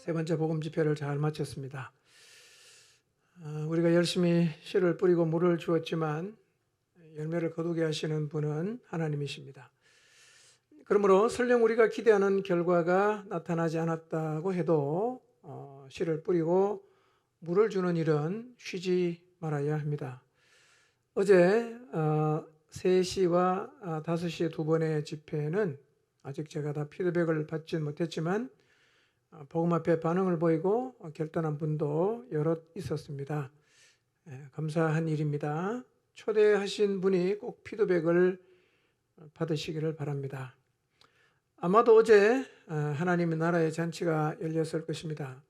세 번째 복음 집회를 잘 마쳤습니다. 우리가 열심히 씨를 뿌리고 물을 주었지만 열매를 거두게 하시는 분은 하나님이십니다. 그러므로 설령 우리가 기대하는 결과가 나타나지 않았다고 해도 씨를 뿌리고 물을 주는 일은 쉬지 말아야 합니다. 어제 3시와 5시의 두 번의 집회는 아직 제가 다 피드백을 받지 못했지만 복음 앞에 반응을 보이고 결단한 분도 여럿 있었습니다. 감사한 일입니다. 초대하신 분이 꼭 피드백을 받으시기를 바랍니다. 아마도 어제 하나님의 나라의 잔치가 열렸을 것입니다.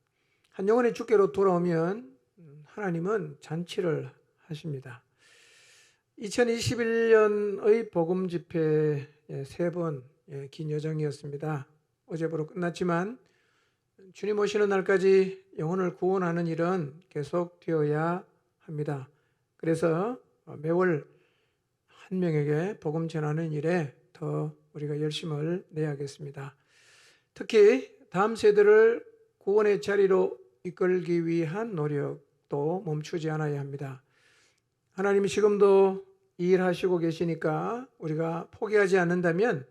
한 영혼이 주께로 돌아오면 하나님은 잔치를 하십니다. 2021년의 복음 집회 3번 긴 여정이었습니다. 어제부로 끝났지만 주님 오시는 날까지 영혼을 구원하는 일은 계속되어야 합니다. 그래서 매월 한 명에게 복음 전하는 일에 더 우리가 열심을 내야겠습니다. 특히 다음 세대를 구원의 자리로 이끌기 위한 노력도 멈추지 않아야 합니다. 하나님이 지금도 이 일하시고 계시니까 우리가 포기하지 않는다면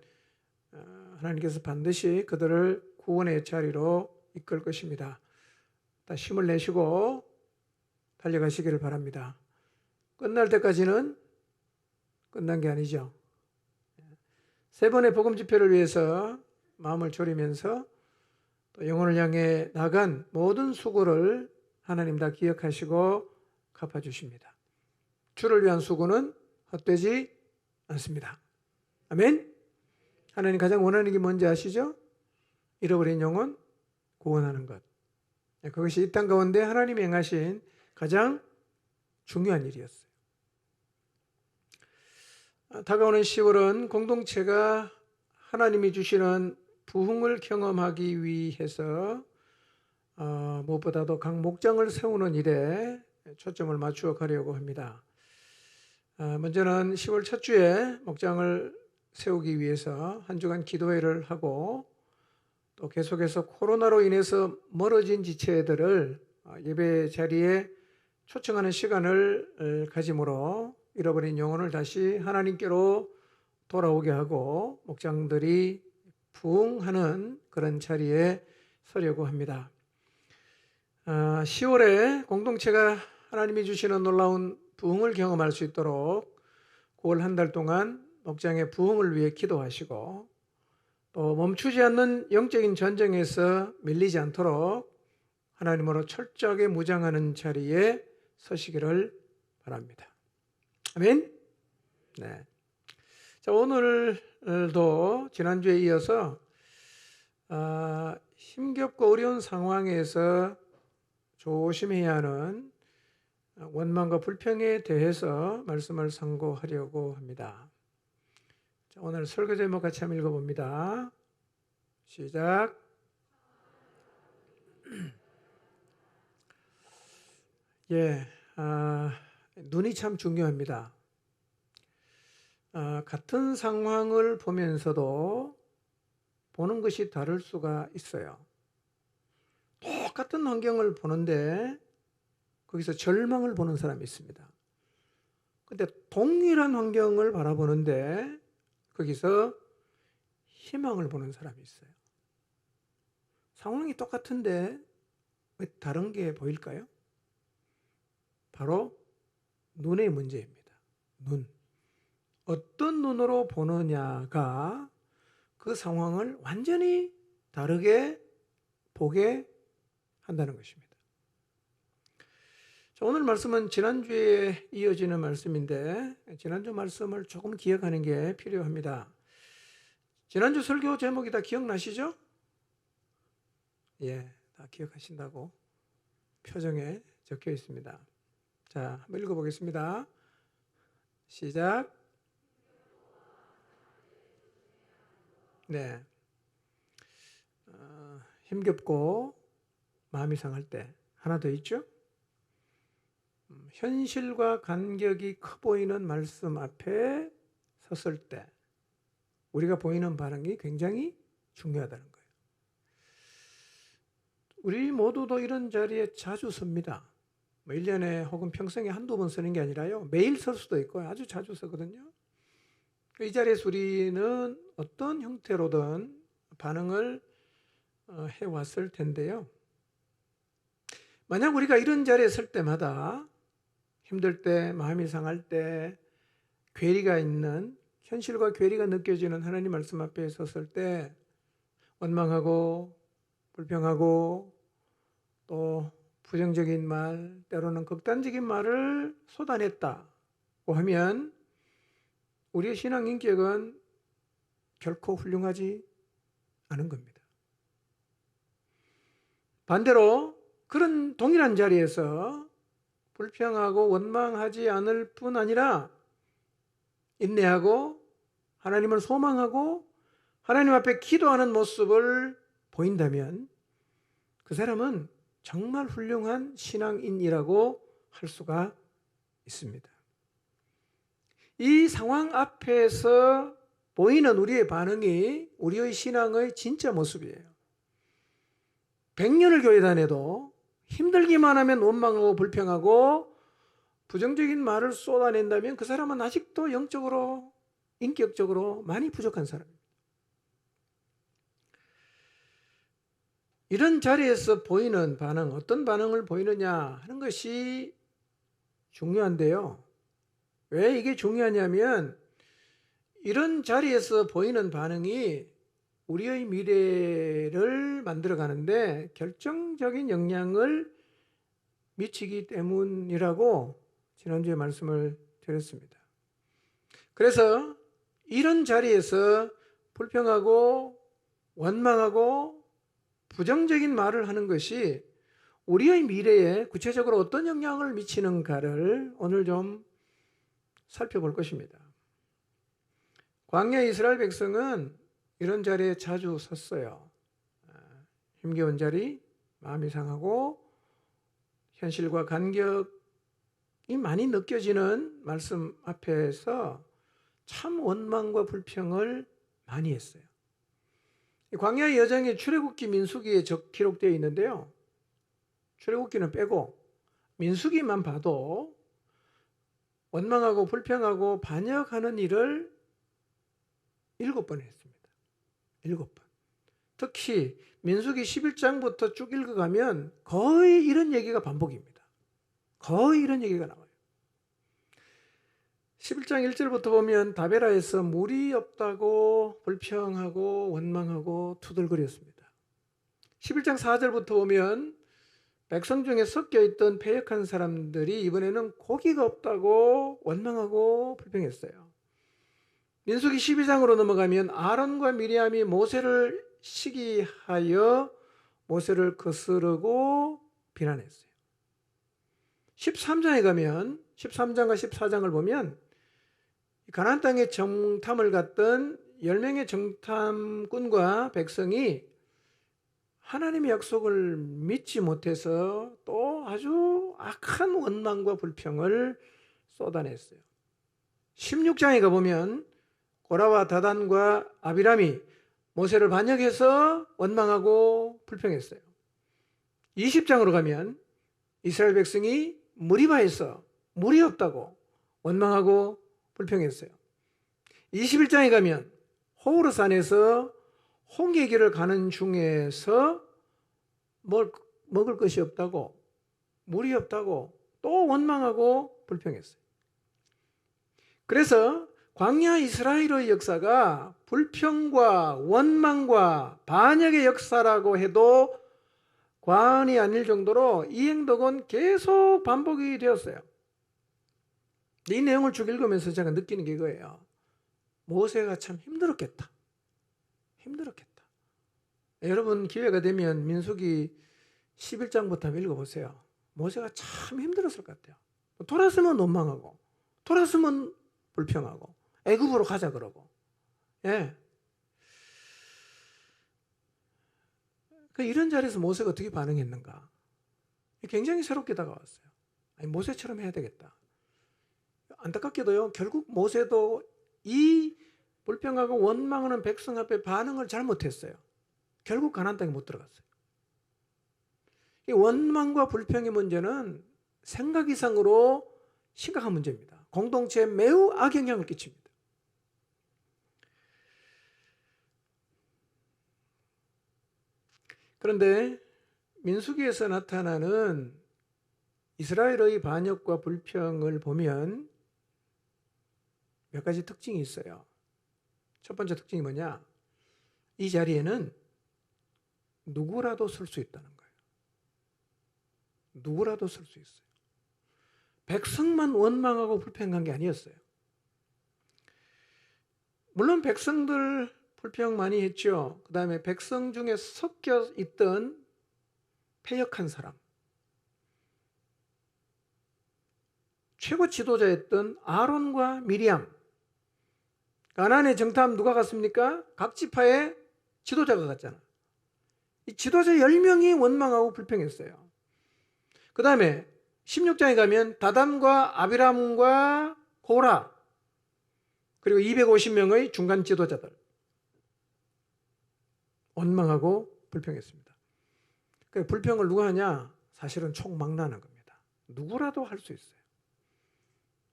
하나님께서 반드시 그들을 구원의 자리로 이끌 것입니다. 다 힘을 내시고 달려가시기를 바랍니다. 끝날 때까지는 끝난 게 아니죠. 세 번의 복음 집회를 위해서 마음을 졸이면서 또 영혼을 향해 나간 모든 수고를 하나님 다 기억하시고 갚아주십니다. 주를 위한 수고는 헛되지 않습니다. 아멘. 하나님 가장 원하는 게 뭔지 아시죠? 잃어버린 영혼 구원하는 것. 그것이 이 땅 가운데 하나님이 행하신 가장 중요한 일이었어요. 다가오는 10월은 공동체가 하나님이 주시는 부흥을 경험하기 위해서 무엇보다도 각 목장을 세우는 일에 초점을 맞추어 가려고 합니다. 먼저는 10월 첫 주에 목장을 세우기 위해서 한 주간 기도회를 하고 또 계속해서 코로나로 인해서 멀어진 지체들을 예배 자리에 초청하는 시간을 가짐으로 잃어버린 영혼을 다시 하나님께로 돌아오게 하고 목장들이 부흥하는 그런 자리에 서려고 합니다. 10월에 공동체가 하나님이 주시는 놀라운 부흥을 경험할 수 있도록 9월 한 달 동안 목장의 부흥을 위해 기도하시고 또 멈추지 않는 영적인 전쟁에서 밀리지 않도록 하나님으로 철저하게 무장하는 자리에 서시기를 바랍니다. 아멘. 네. 자, 오늘도 지난주에 이어서 힘겹고 어려운 상황에서 조심해야 하는 원망과 불평에 대해서 말씀을 상고하려고 합니다. 자, 오늘 설교 제목 같이 한번 읽어봅니다. 시작. 눈이 참 중요합니다. 같은 상황을 보면서도 보는 것이 다를 수가 있어요. 똑같은 환경을 보는데 거기서 절망을 보는 사람이 있습니다. 근데 동일한 환경을 바라보는데 거기서 희망을 보는 사람이 있어요. 상황이 똑같은데 왜 다른 게 보일까요? 바로 눈의 문제입니다. 눈. 어떤 눈으로 보느냐가 그 상황을 완전히 다르게 보게 한다는 것입니다. 자, 오늘 말씀은 지난주에 이어지는 말씀인데 지난주 말씀을 조금 기억하는 게 필요합니다. 지난주 설교 제목이 다 기억나시죠? 다 기억하신다고 표정에 적혀 있습니다. 자, 한번 읽어보겠습니다. 시작. 네. 힘겹고 마음이 상할 때 하나 더 있죠? 현실과 간격이 커 보이는 말씀 앞에 섰을 때 우리가 보이는 반응이 굉장히 중요하다는 거예요. 우리 모두도 이런 자리에 자주 섭니다. 뭐 1년에 혹은 평생에 한두 번 쓰는 게 아니라요. 매일 설 수도 있고 아주 자주 쓰거든요. 이 자리에서 우리는 어떤 형태로든 반응을 해왔을 텐데요. 만약 우리가 이런 자리에 설 때마다 힘들 때, 마음이 상할 때, 괴리가 있는, 현실과 괴리가 느껴지는 하나님 말씀 앞에 섰을 때 원망하고 불평하고 또 부정적인 말, 때로는 극단적인 말을 쏟아냈다고 하면 우리의 신앙 인격은 결코 훌륭하지 않은 겁니다. 반대로 그런 동일한 자리에서 불평하고 원망하지 않을 뿐 아니라 인내하고 하나님을 소망하고 하나님 앞에 기도하는 모습을 보인다면 그 사람은 정말 훌륭한 신앙인이라고 할 수가 있습니다. 이 상황 앞에서 보이는 우리의 반응이 우리의 신앙의 진짜 모습이에요. 100년을 교회 다녀도 힘들기만 하면 원망하고 불평하고 부정적인 말을 쏟아낸다면 그 사람은 아직도 영적으로, 인격적으로 많이 부족한 사람입니다. 이런 자리에서 보이는 반응, 어떤 반응을 보이느냐 하는 것이 중요한데요. 왜 이게 중요하냐면 이런 자리에서 보이는 반응이 우리의 미래를 만들어가는데 결정적인 영향을 미치기 때문이라고 지난주에 말씀을 드렸습니다. 그래서 이런 자리에서 불평하고 원망하고 부정적인 말을 하는 것이 우리의 미래에 구체적으로 어떤 영향을 미치는가를 오늘 좀 살펴볼 것입니다. 광야 이스라엘 백성은 이런 자리에 자주 섰어요. 힘겨운 자리, 마음이 상하고 현실과 간격이 많이 느껴지는 말씀 앞에서 참 원망과 불평을 많이 했어요. 광야의 여정이 출애굽기, 민수기에 기록되어 있는데요. 출애굽기는 빼고 민수기만 봐도 원망하고 불평하고 반역하는 일을 7번 했습니다. 7번. 특히 민수기 11장부터 쭉 읽어가면 거의 이런 얘기가 반복입니다. 거의 이런 얘기가 나와요. 11장 1절부터 보면 다베라에서 물이 없다고 불평하고 원망하고 투덜거렸습니다. 11장 4절부터 보면 백성 중에 섞여있던 패역한 사람들이 이번에는 고기가 없다고 원망하고 불평했어요. 민수기 12장으로 넘어가면 아론과 미리암이 모세를 시기하여 모세를 거스르고 비난했어요. 13장에 가면 13장과 14장을 보면 가나안 땅에 정탐을 갔던 10명의 정탐꾼과 백성이 하나님의 약속을 믿지 못해서 또 아주 악한 원망과 불평을 쏟아냈어요. 16장에 가보면 고라와 다단과 아비람이 모세를 반역해서 원망하고 불평했어요. 20장으로 가면 이스라엘 백성이 무리바에서 물이 없다고 원망하고 불평했어요. 21장에 가면 호르산에서 홍해길을 가는 중에서 먹을 것이 없다고, 물이 없다고 또 원망하고 불평했어요. 그래서 광야 이스라엘의 역사가 불평과 원망과 반역의 역사라고 해도 과언이 아닐 정도로 이 행동은 계속 반복이 되었어요. 이 내용을 쭉 읽으면서 제가 느끼는 게 이거예요. 모세가 참 힘들었겠다. 힘들었겠다. 여러분 기회가 되면 민수기 11장부터 한번 읽어보세요. 모세가 참 힘들었을 것 같아요. 돌았으면 원망하고 돌았으면 불평하고 애굽으로 가자 그러고. 예. 이런 자리에서 모세가 어떻게 반응했는가? 굉장히 새롭게 다가왔어요. 아니, 모세처럼 해야 되겠다. 안타깝게도요, 결국 모세도 이 불평하고 원망하는 백성 앞에 반응을 잘못했어요. 결국 가나안 땅에 못 들어갔어요. 이 원망과 불평의 문제는 생각 이상으로 심각한 문제입니다. 공동체에 매우 악영향을 끼칩니다. 그런데 민수기에서 나타나는 이스라엘의 반역과 불평을 보면 몇 가지 특징이 있어요. 첫 번째 특징이 뭐냐? 이 자리에는 누구라도 설 수 있다는 거예요. 누구라도 설 수 있어요. 백성만 원망하고 불평한 게 아니었어요. 물론 백성들 불평 많이 했죠. 그 다음에 백성 중에 섞여 있던 패역한 사람, 최고 지도자였던 아론과 미리암, 가나안의 정탐 누가 갔습니까? 각 지파의 지도자가 갔잖아. 이 지도자 10명이 원망하고 불평했어요. 그 다음에 16장에 가면 다담과 아비람과 고라, 그리고 250명의 중간 지도자들 원망하고 불평했습니다. 그 불평을 누가 하냐? 사실은 총망라하는 겁니다. 누구라도 할 수 있어요.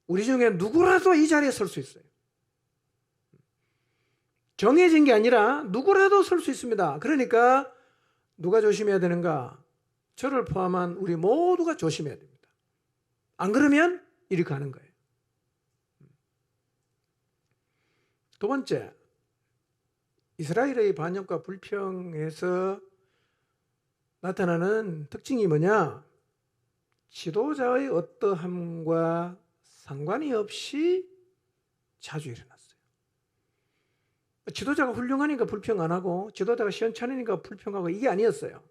우리 중에 누구라도 이 자리에 설 수 있어요. 정해진 게 아니라 누구라도 설 수 있습니다. 그러니까 누가 조심해야 되는가? 저를 포함한 우리 모두가 조심해야 됩니다. 안 그러면 이리 가는 거예요. 두 번째, 이스라엘의 반역과 불평에서 나타나는 특징이 뭐냐? 지도자의 어떠함과 상관이 없이 자주 일어났어요. 지도자가 훌륭하니까 불평 안 하고 지도자가 시원찮으니까 불평하고 이게 아니었어요.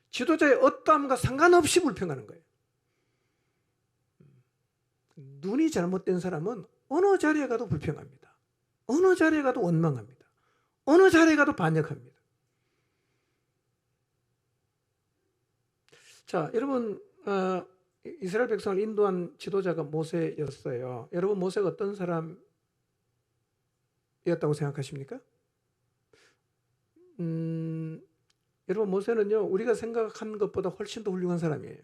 지도자의 어떠함과 상관없이 불평하는 거예요. 눈이 잘못된 사람은 어느 자리에 가도 불평합니다. 어느 자리에 가도 원망합니다. 어느 자리에 가도 반역합니다. 자, 여러분, 이스라엘 백성을 인도한 지도자가 모세였어요. 여러분, 모세가 어떤 사람이었다고 생각하십니까? 여러분, 모세는요, 우리가 생각한 것보다 훨씬 더 훌륭한 사람이에요.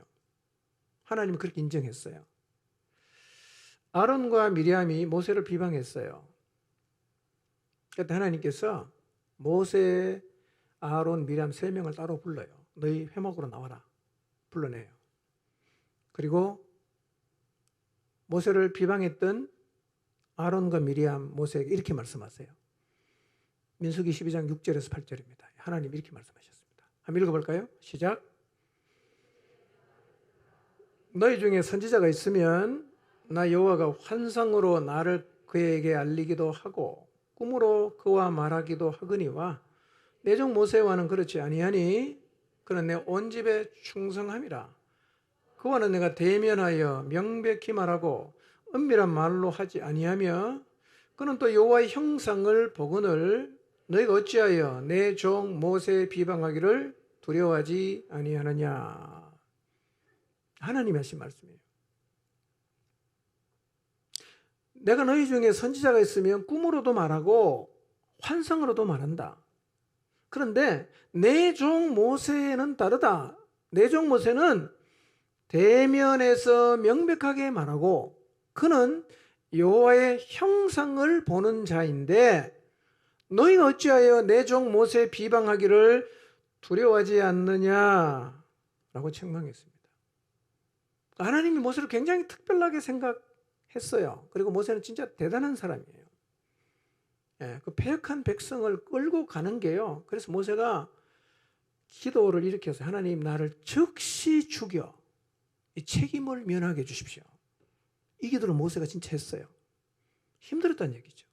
하나님이 그렇게 인정했어요. 아론과 미리암이 모세를 비방했어요. 그때 하나님께서 모세, 아론, 미리암 3명을 따로 불러요. 너희 회막으로 나와라. 불러내요. 그리고 모세를 비방했던 아론과 미리암, 모세에게 이렇게 말씀하세요. 민수기 12장 6절에서 8절입니다. 하나님 이렇게 말씀하셨습니다. 한번 읽어볼까요? 시작. 너희 중에 선지자가 있으면 나 여호와가 환상으로 나를 그에게 알리기도 하고 꿈으로 그와 말하기도 하거니와 내 종 모세와는 그렇지 아니하니 그는 내 온 집에 충성함이라. 그와는 내가 대면하여 명백히 말하고 은밀한 말로 하지 아니하며 그는 또 여호와의 형상을 보거늘 너희가 어찌하여 내 종 모세 비방하기를 두려워하지 아니하느냐. 하나님이 하신 말씀이에요. 내가 너희 중에 선지자가 있으면 꿈으로도 말하고 환상으로도 말한다. 그런데 내 종 모세는 다르다. 내 종 모세는 대면에서 명백하게 말하고 그는 여호와의 형상을 보는 자인데 너희가 어찌하여 내 종 모세 비방하기를 두려워하지 않느냐라고 책망했습니다. 하나님이 모세를 굉장히 특별하게 생각했어요. 그리고 모세는 진짜 대단한 사람이에요. 그 패역한 백성을 끌고 가는 게요. 그래서 모세가 기도를 이렇게 해서 하나님 나를 즉시 죽여 이 책임을 면하게 해주십시오. 이 기도를 모세가 진짜 했어요. 힘들었다는 얘기죠.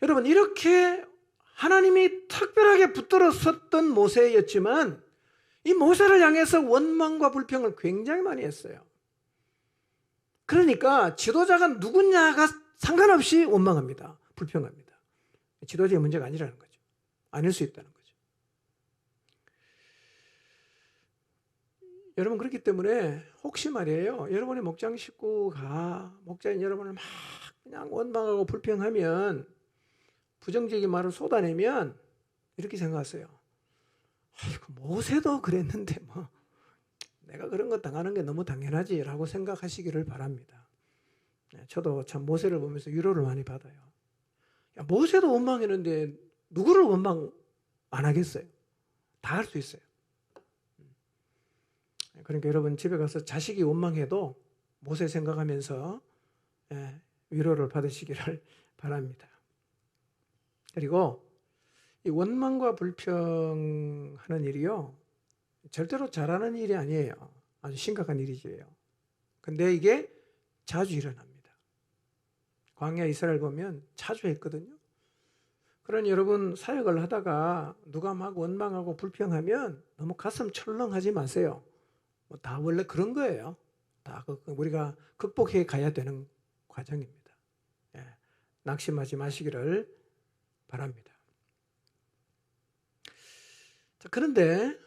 여러분 이렇게 하나님이 특별하게 붙들어 섰던 모세였지만 이 모세를 향해서 원망과 불평을 굉장히 많이 했어요. 그러니까 지도자가 누구냐가 상관없이 원망합니다. 불평합니다. 지도자의 문제가 아니라는 거죠. 아닐 수 있다는 거죠. 여러분 그렇기 때문에 혹시 말이에요. 여러분의 목장 식구가 목자인 여러분을 막 그냥 원망하고 불평하면 부정적인 말을 쏟아내면 이렇게 생각하세요. 아이고, 모세도 그랬는데 뭐 내가 그런 거 당하는 게 너무 당연하지라고 생각하시기를 바랍니다. 저도 참 모세를 보면서 위로를 많이 받아요. 야, 모세도 원망했는데 누구를 원망 안 하겠어요? 다 할 수 있어요. 그러니까 여러분 집에 가서 자식이 원망해도 모세 생각하면서 위로를 받으시기를 바랍니다. 그리고 이 원망과 불평하는 일이요, 절대로 잘하는 일이 아니에요. 아주 심각한 일이지요. 근데 이게 자주 일어납니다. 광야 이스라엘 보면 자주 했거든요. 그러니 여러분 사역을 하다가 누가 막 원망하고 불평하면 너무 가슴 철렁하지 마세요. 다 원래 그런 거예요. 다 우리가 극복해 가야 되는 과정입니다. 낙심하지 마시기를 바랍니다. 자, 그런데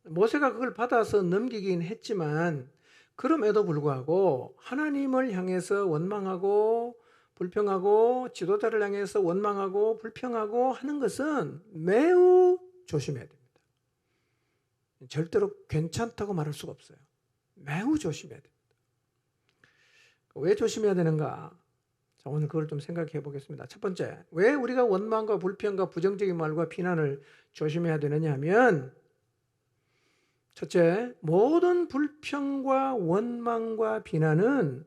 모세가 그걸 받아서 넘기긴 했지만 그럼에도 불구하고 하나님을 향해서 원망하고 불평하고 지도자를 향해서 원망하고 불평하고 하는 것은 매우 조심해야 됩니다. 절대로 괜찮다고 말할 수가 없어요. 매우 조심해야 됩니다. 왜 조심해야 되는가? 자, 오늘 그걸 좀 생각해 보겠습니다. 첫 번째, 왜 우리가 원망과 불평과 부정적인 말과 비난을 조심해야 되느냐 하면, 첫째, 모든 불평과 원망과 비난은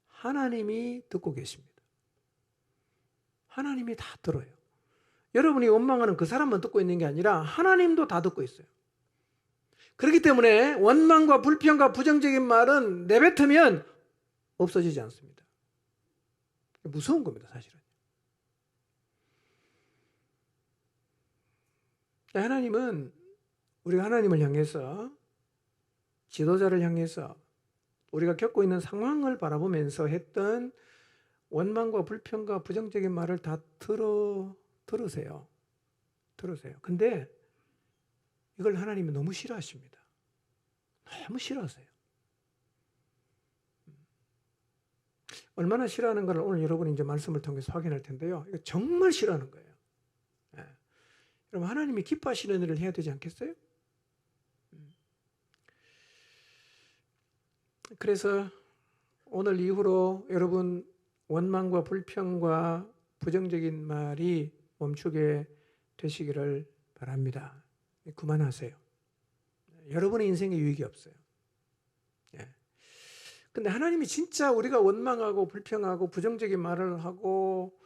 하나님이 듣고 계십니다. 하나님이 다 들어요. 여러분이 원망하는 그 사람만 듣고 있는 게 아니라 하나님도 다 듣고 있어요. 그렇기 때문에 원망과 불평과 부정적인 말은 내뱉으면 없어지지 않습니다. 무서운 겁니다, 사실은. 하나님은 우리가 하나님을 향해서, 지도자를 향해서 우리가 겪고 있는 상황을 바라보면서 했던 원망과 불평과 부정적인 말을 다 들으세요. 근데 이걸 하나님이 너무 싫어하십니다. 너무 싫어하세요. 얼마나 싫어하는가를 오늘 여러분이 이제 말씀을 통해서 확인할 텐데요. 이거 정말 싫어하는 거예요. 여러분, 하나님이 기뻐하시는 일을 해야 되지 않겠어요? 그래서 오늘 이후로 여러분 원망과 불평과 부정적인 말이 멈추게 되시기를 바랍니다. 그만하세요. 여러분의 인생에 유익이 없어요. 근데 하나님이 진짜 우리가 원망하고 불평하고 부정적인 말을 하고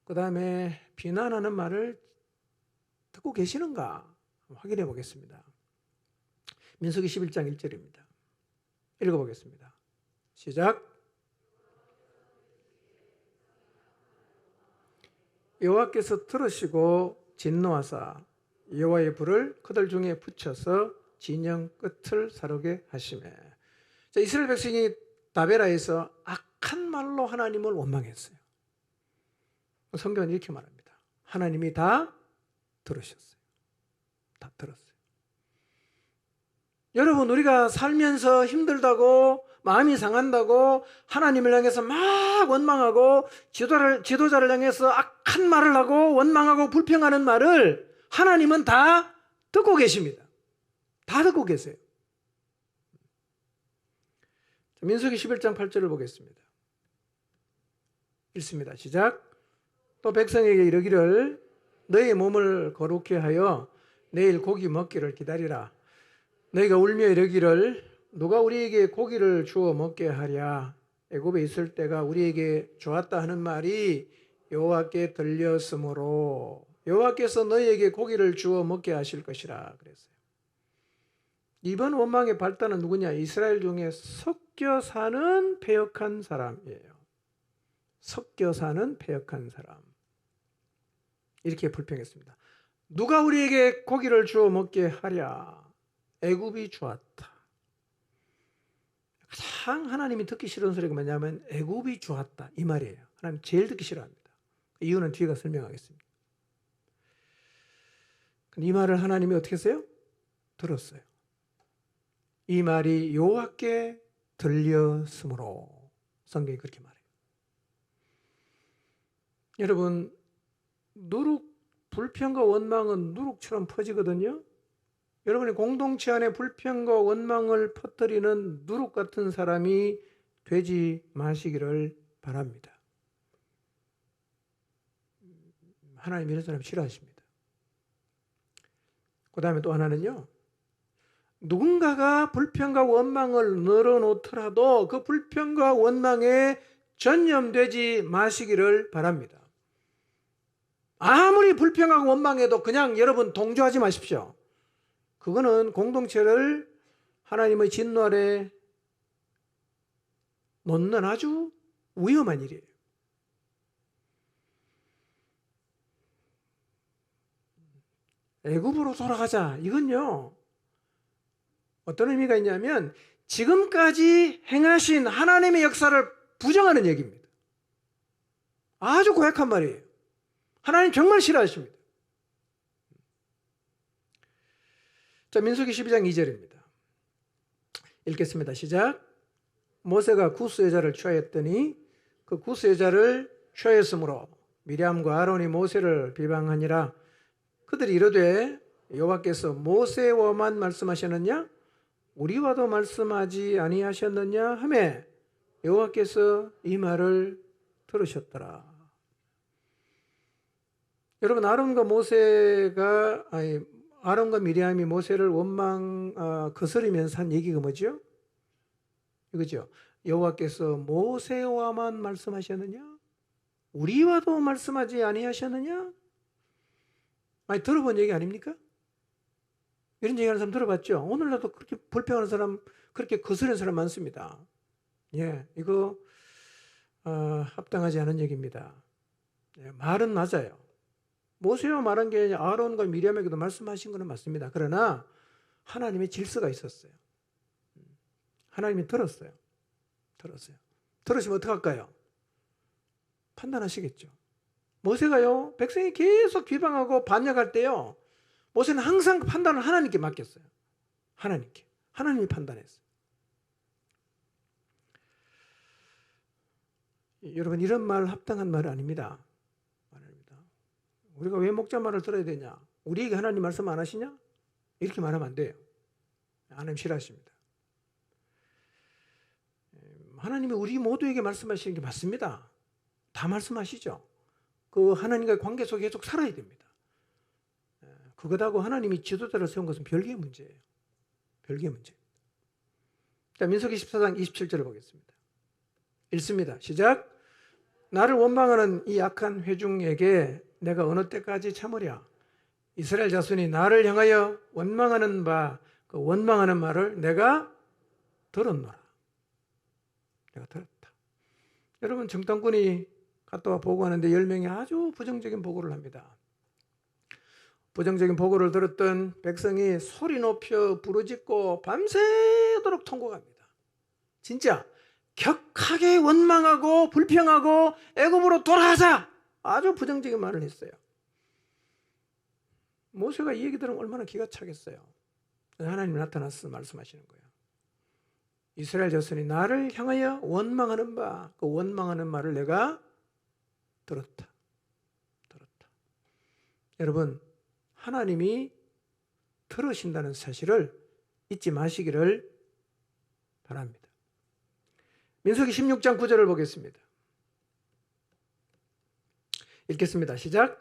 그 다음에 비난하는 말을 듣고 계시는가 확인해 보겠습니다. 민수기 11장 1절입니다. 읽어보겠습니다. 시작. 여호와께서 들으시고 진노하사 여호와의 불을 그들 중에 붙여서 진영 끝을 사르게 하시매. 자, 이스라엘 백성이 다베라에서 악한 말로 하나님을 원망했어요. 성경은 이렇게 말합니다. 하나님이 다 들으셨어요. 다 들었어요. 여러분, 우리가 살면서 힘들다고 마음이 상한다고 하나님을 향해서 막 원망하고 지도자를 향해서 악한 말을 하고 원망하고 불평하는 말을 하나님은 다 듣고 계십니다. 다 듣고 계세요. 민수기 11장 8절을 보겠습니다. 읽습니다. 시작. 또 백성에게 이르기를 너희 몸을 거룩히 하여 내일 고기 먹기를 기다리라. 너희가 울며 이르기를 누가 우리에게 고기를 주어 먹게 하랴. 애굽에 있을 때가 우리에게 좋았다 하는 말이 여호와께 들렸으므로 여호와께서 너희에게 고기를 주어 먹게 하실 것이라 그랬어요. 이번 원망의 발단은 누구냐? 이스라엘 중에 섞여 사는 패역한 사람이에요. 섞여 사는 패역한 사람. 이렇게 불평했습니다. 누가 우리에게 고기를 주어 먹게 하랴. 애굽이 좋았다. 가장 하나님이 듣기 싫은 소리가 뭐냐면 애굽이 좋았다 이 말이에요. 하나님 제일 듣기 싫어합니다. 이유는 뒤에 가서 설명하겠습니다. 이 말을 하나님이 어떻게 했어요? 들었어요. 이 말이 여호와께 들렸으므로 성경이 그렇게 말해요. 여러분, 누룩 불평과 원망은 누룩처럼 퍼지거든요. 여러분이 공동체 안에 불평과 원망을 퍼뜨리는 누룩 같은 사람이 되지 마시기를 바랍니다. 하나님 이런 사람 싫어하십니다. 그 다음에 또 하나는요, 누군가가 불평과 원망을 늘어놓더라도 그 불평과 원망에 전념되지 마시기를 바랍니다. 아무리 불평하고 원망해도 그냥 여러분 동조하지 마십시오. 그거는 공동체를 하나님의 진노 아래 놓는 아주 위험한 일이에요. 애굽으로 돌아가자. 이건요, 어떤 의미가 있냐면 지금까지 행하신 하나님의 역사를 부정하는 얘기입니다. 아주 고약한 말이에요. 하나님 정말 싫어하십니다. 자, 민수기 12장 2절입니다. 읽겠습니다. 시작. 모세가 구스 여자를 취하였더니 그 구스 여자를 취하였으므로 미리암과 아론이 모세를 비방하니라. 그들이 이르되 여호와께서 모세와만 말씀하셨느냐? 우리와도 말씀하지 아니하셨느냐? 하매 여호와께서 이 말을 들으셨더라. 여러분, 아론과 미리암이 모세를 거스리면서 한 얘기가 뭐죠? 이거죠. 여호와께서 모세와만 말씀하셨느냐? 우리와도 말씀하지 아니하셨느냐? 많이 들어본 얘기 아닙니까? 이런 얘기하는 사람 들어봤죠? 오늘날도 그렇게 불평하는 사람, 그렇게 거스르는 사람 많습니다. 예, 이거 합당하지 않은 얘기입니다. 예, 말은 맞아요. 모세와 말한 게 아니라 아론과 미리암에게도 말씀하신 것은 맞습니다. 그러나 하나님의 질서가 있었어요. 하나님이 들었어요. 들으시면 어떡할까요? 판단하시겠죠. 모세가요, 백성이 계속 비방하고 반역할 때요, 모세는 항상 판단을 하나님께 맡겼어요. 하나님이 판단했어요. 여러분, 이런 말 합당한 말 아닙니다. 우리가 왜 목자 말을 들어야 되냐? 우리에게 하나님 말씀 안 하시냐? 이렇게 말하면 안 돼요. 하나님 싫어하십니다. 하나님이 우리 모두에게 말씀하시는 게 맞습니다. 다 말씀하시죠. 그 하나님과의 관계 속에 계속 살아야 됩니다. 그것하고 하나님이 지도자를 세운 것은 별개의 문제예요. 별개의 문제. 자, 민수기 14장 27절을 보겠습니다. 읽습니다. 시작. 나를 원망하는 이 악한 회중에게 내가 어느 때까지 참으랴? 이스라엘 자손이 나를 향하여 원망하는 그 원망하는 말을 내가 들었노라. 내가 들었다. 여러분, 정탐꾼이 갔다 와 보고하는데 10명이 아주 부정적인 보고를 합니다. 부정적인 보고를 들었던 백성이 소리 높여 부르짖고 밤새도록 통곡합니다. 진짜 격하게 원망하고 불평하고 애굽으로 돌아가자, 아주 부정적인 말을 했어요. 모세가 이 얘기 들으면 얼마나 기가 차겠어요. 하나님이 나타나서 말씀하시는 거예요. 이스라엘 자손이 나를 향하여 원망하는 그 원망하는 말을 내가 들었다. 여러분, 하나님이 들으신다는 사실을 잊지 마시기를 바랍니다. 민수기 16장 9절을 보겠습니다. 읽겠습니다. 시작.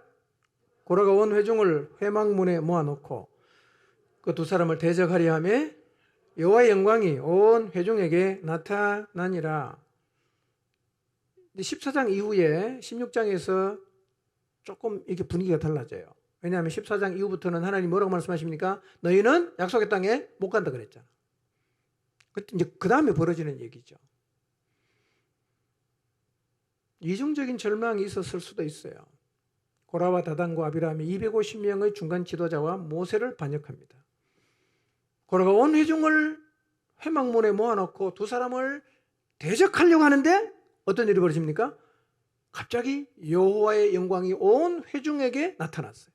고라가 온 회중을 회막문에 모아놓고 그 두 사람을 대적하려 하매 여호와의 영광이 온 회중에게 나타나니라. 14장 이후에 16장에서 조금 이렇게 분위기가 달라져요. 왜냐하면 14장 이후부터는 하나님 뭐라고 말씀하십니까? 너희는 약속의 땅에 못 간다 그랬잖아. 이제 그 다음에 벌어지는 얘기죠. 이중적인 절망이 있었을 수도 있어요. 고라와 다단과 아비람이 250명의 중간 지도자와 모세를 반역합니다. 고라가 온 회중을 회막문에 모아놓고 두 사람을 대적하려고 하는데 어떤 일이 벌어집니까? 갑자기 여호와의 영광이 온 회중에게 나타났어요.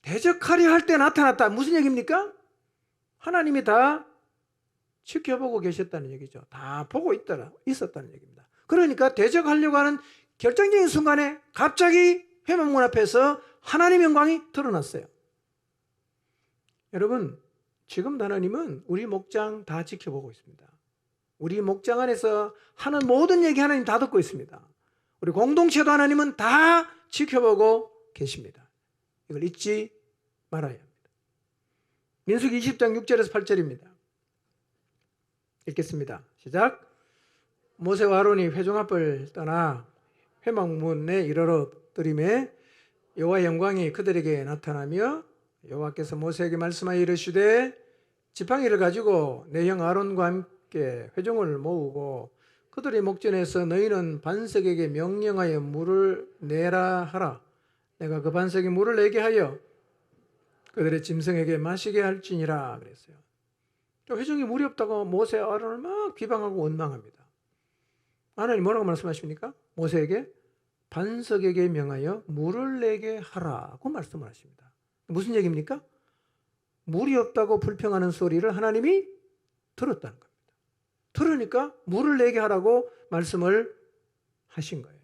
대적하려 할 때 나타났다. 무슨 얘기입니까? 하나님이 다 지켜보고 계셨다는 얘기죠. 다 보고 있었다는 얘기입니다. 그러니까 대적하려고 하는 결정적인 순간에 갑자기 회막문 앞에서 하나님의 영광이 드러났어요. 여러분, 지금 하나님은 우리 목장 다 지켜보고 있습니다. 우리 목장 안에서 하는 모든 얘기 하나님 다 듣고 있습니다. 우리 공동체도 하나님은 다 지켜보고 계십니다. 이걸 잊지 말아야 합니다. 민수기 20장 6절에서 8절입니다. 읽겠습니다. 시작. 모세와 아론이 회중 앞을 떠나 회막문에 이르렀더리매 여호와의 영광이 그들에게 나타나며 여호와께서 모세에게 말씀하여 이르시되 지팡이를 가지고 내 형 아론과 함께 회중을 모으고 그들의 목전에서 너희는 반석에게 명령하여 물을 내라 하라. 내가 그 반석에 물을 내게 하여 그들의 짐승에게 마시게 할지니라 그랬어요. 회중이 물이 없다고 모세 아론을 막 비방하고 원망합니다. 하나님 뭐라고 말씀하십니까? 모세에게 반석에게 명하여 물을 내게 하라고 말씀을 하십니다. 무슨 얘기입니까? 물이 없다고 불평하는 소리를 하나님이 들었다는 겁니다. 들으니까 물을 내게 하라고 말씀을 하신 거예요.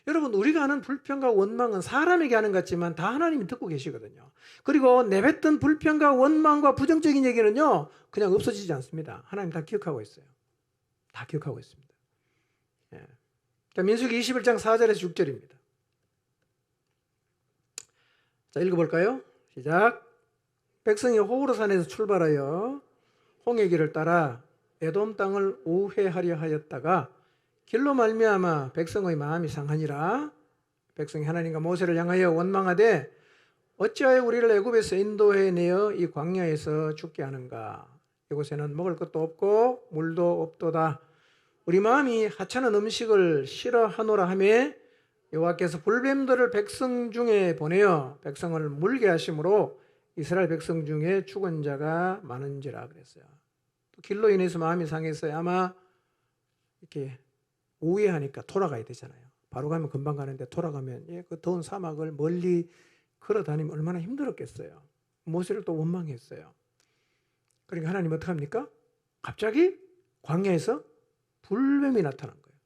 여러분, 우리가 하는 불평과 원망은 사람에게 하는 것 같지만 다 하나님이 듣고 계시거든요. 그리고 내뱉은 불평과 원망과 부정적인 얘기는요, 그냥 없어지지 않습니다. 하나님 다 기억하고 있어요. 다 기억하고 있습니다. 예. 자, 민수기 21장 4절에서 6절입니다. 자, 읽어볼까요? 시작. 백성이 호르산에서 출발하여 홍해 길을 따라 에돔 땅을 우회하려 하였다가 길로 말미암아 백성의 마음이 상하니라. 백성이 하나님과 모세를 향하여 원망하되 어찌하여 우리를 애굽에서 인도해 내어 이 광야에서 죽게 하는가. 이곳에는 먹을 것도 없고 물도 없도다. 우리 마음이 하찮은 음식을 싫어하노라 하며 여호와께서 불뱀들을 백성 중에 보내어 백성을 물게 하심으로 이스라엘 백성 중에 죽은 자가 많은지라 그랬어요. 또 길로 인해서 마음이 상해서 아마 이렇게 우회하니까 돌아가야 되잖아요. 바로 가면 금방 가는데 돌아가면 그 더운 사막을 멀리 걸어 다니면 얼마나 힘들었겠어요. 모세를 또 원망했어요. 그러니까 하나님 어떡합니까? 갑자기 광야에서 불뱀이 나타난 거예요.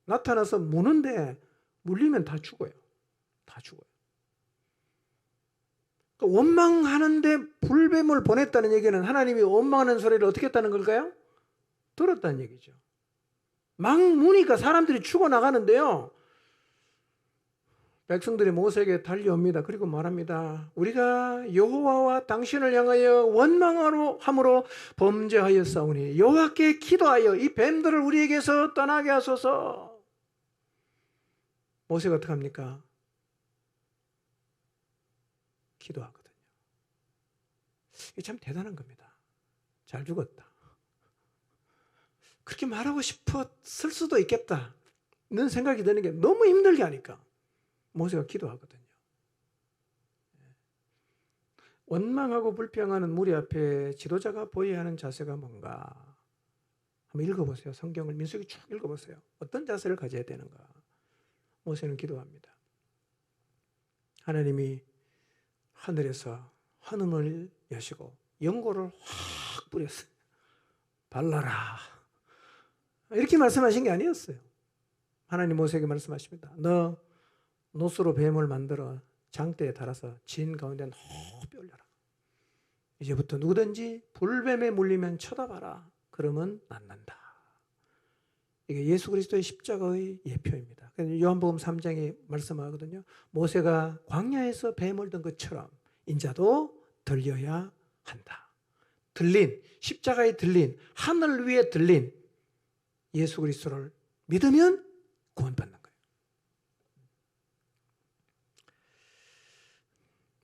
나타나서 무는데 물리면 다 죽어요. 다 죽어요. 그러니까 원망하는데 불뱀을 보냈다는 얘기는 하나님이 원망하는 소리를 어떻게 했다는 걸까요? 들었다는 얘기죠. 막 무니까 사람들이 죽어나가는데요. 백성들이 모세에게 달려옵니다. 그리고 말합니다. 우리가 여호와와 당신을 향하여 원망함으로 범죄하였사오니 여호와께 기도하여 이 뱀들을 우리에게서 떠나게 하소서. 모세가 어떻게 합니까? 기도하거든요. 이게 참 대단한 겁니다. 잘 죽었다. 그렇게 말하고 싶었을 수도 있겠다. 이런 생각이 드는 게 너무 힘들게 하니까 모세가 기도하거든요. 원망하고 불평하는 무리 앞에 지도자가 보여야 하는 자세가 뭔가 한번 읽어보세요. 성경을 민수기 쭉 읽어보세요. 어떤 자세를 가져야 되는가. 모세는 기도합니다. 하나님이 하늘에서 환음을 여시고 연고를 확 뿌렸어요. 발라라. 이렇게 말씀하신 게 아니었어요. 하나님 모세에게 말씀하십니다. 너 노스로 뱀을 만들어 장대에 달아서 진 가운데 높이 올려라. 이제부터 누구든지 불뱀에 물리면 쳐다봐라. 그러면 낫는다. 이게 예수 그리스도의 십자가의 예표입니다. 요한복음 3장에 말씀하거든요. 모세가 광야에서 뱀을 든 것처럼 인자도 들려야 한다. 들린, 십자가에 들린, 하늘 위에 들린 예수 그리스도를 믿으면 구원받는 거예요.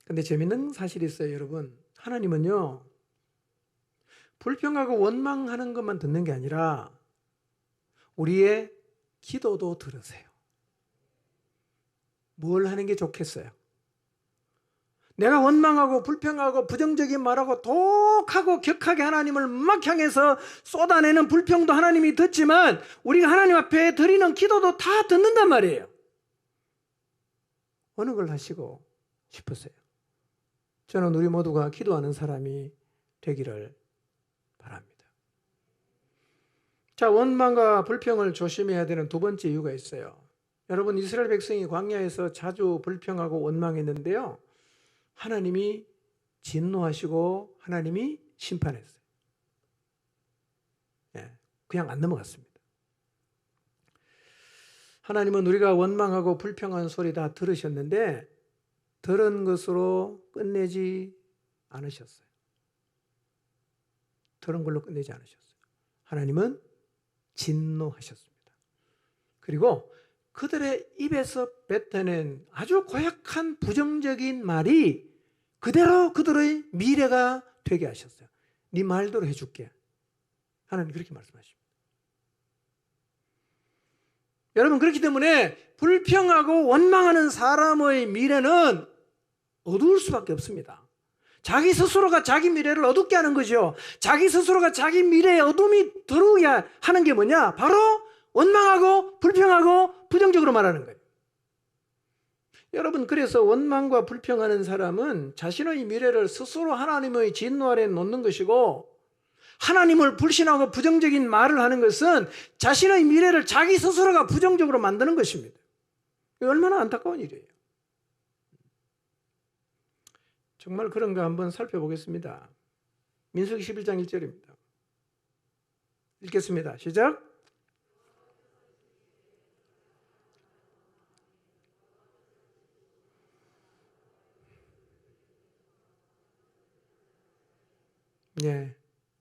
근데 재밌는 사실이 있어요, 여러분. 하나님은요, 불평하고 원망하는 것만 듣는 게 아니라 우리의 기도도 들으세요. 뭘 하는 게 좋겠어요? 내가 원망하고 불평하고 부정적인 말하고 독하고 격하게 하나님을 막 향해서 쏟아내는 불평도 하나님이 듣지만 우리가 하나님 앞에 드리는 기도도 다 듣는단 말이에요. 어느 걸 하시고 싶으세요? 저는 우리 모두가 기도하는 사람이 되기를 바랍니다. 자, 원망과 불평을 조심해야 되는 두 번째 이유가 있어요. 여러분, 이스라엘 백성이 광야에서 자주 불평하고 원망했는데요, 하나님이 진노하시고 하나님이 심판했어요. 그냥 안 넘어갔습니다. 하나님은 우리가 원망하고 불평한 소리 다 들으셨는데 들은 것으로 끝내지 않으셨어요. 들은 걸로 끝내지 않으셨어요. 하나님은 진노하셨습니다. 그리고 그들의 입에서 뱉어낸 아주 고약한 부정적인 말이 그대로 그들의 미래가 되게 하셨어요. 네 말대로 해줄게. 하나님 그렇게 말씀하십니다. 여러분, 그렇기 때문에 불평하고 원망하는 사람의 미래는 어두울 수밖에 없습니다. 자기 스스로가 자기 미래를 어둡게 하는 거죠. 자기 스스로가 자기 미래에 어둠이 들어오게 하는 게 뭐냐? 바로 원망하고 불평하고 부정적으로 말하는 거예요. 여러분, 그래서 원망과 불평하는 사람은 자신의 미래를 스스로 하나님의 진노 아래 놓는 것이고, 하나님을 불신하고 부정적인 말을 하는 것은 자신의 미래를 자기 스스로가 부정적으로 만드는 것입니다. 얼마나 안타까운 일이에요. 정말 그런가 한번 살펴보겠습니다. 민수기 11장 1절입니다. 읽겠습니다. 시작. 네,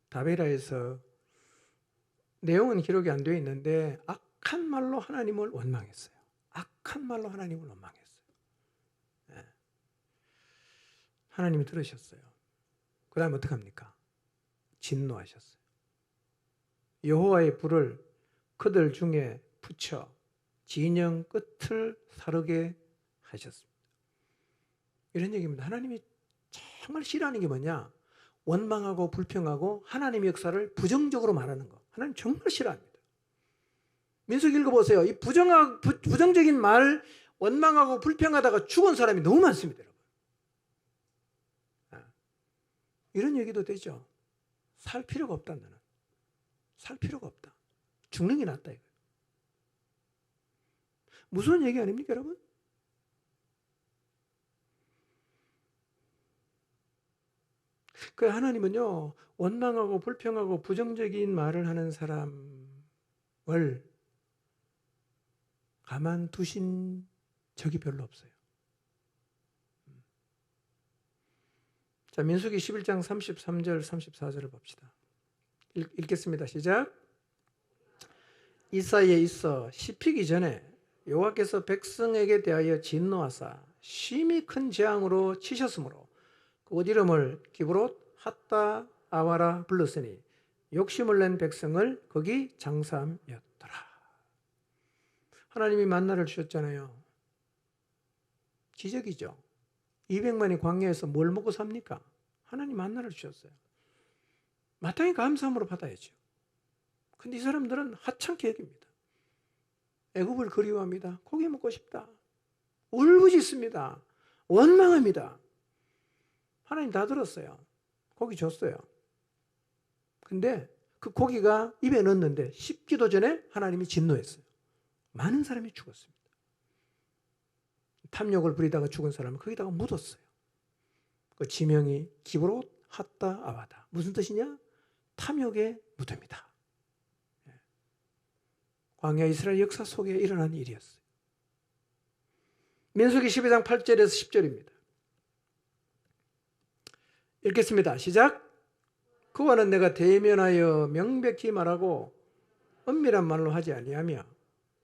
다베라에서 내용은 기록이 안 되어 있는데 악한 말로 하나님을 원망했어요. 악한 말로 하나님을 원망했어요. 네. 하나님이 들으셨어요. 그 다음에 어떡합니까? 진노하셨어요. 여호와의 불을 그들 중에 붙여 진영 끝을 사르게 하셨습니다. 이런 얘기입니다. 하나님이 정말 싫어하는 게 뭐냐? 원망하고 불평하고 하나님의 역사를 부정적으로 말하는 거. 하나님 정말 싫어합니다. 민수기 읽어보세요. 이 부정적인 말, 원망하고 불평하다가 죽은 사람이 너무 많습니다, 여러분. 이런 얘기도 되죠. 살 필요가 없다, 너는. 살 필요가 없다. 죽는 게 낫다, 이거. 무서운 얘기 아닙니까, 여러분? 그 하나님은요, 원망하고 불평하고 부정적인 말을 하는 사람을 가만두신 적이 별로 없어요. 자, 민수기 11장 33절 34절을 봅시다. 읽겠습니다. 시작. 이사이에 있어 씹히기 전에 여호와께서 백성에게 대하여 진노하사 심히 큰 재앙으로 치셨으므로 그 이름을 기브롯 핫다 아와라 불렀으니 욕심을 낸 백성을 거기 장사함이었더라. 하나님이 만나를 주셨잖아요. 기적이죠. 200만이 광야에서 뭘 먹고 삽니까? 하나님 만나를 주셨어요. 마땅히 감사함으로 받아야죠. 근데 이 사람들은 하찮게 여깁니다. 애굽을 그리워합니다. 고기 먹고 싶다. 울부짖습니다. 원망합니다. 하나님 다 들었어요. 고기 줬어요. 근데 그 고기가 입에 넣었는데 씹기도 전에 하나님이 진노했어요. 많은 사람이 죽었습니다. 탐욕을 부리다가 죽은 사람은 거기다가 묻었어요. 그 지명이 기브롯 핫다 아와다. 무슨 뜻이냐? 탐욕의 무덤이다. 광야 이스라엘 역사 속에 일어난 일이었어요. 민수기 12장 8절에서 10절입니다. 읽겠습니다. 시작. 그와는 내가 대면하여 명백히 말하고 은밀한 말로 하지 아니하며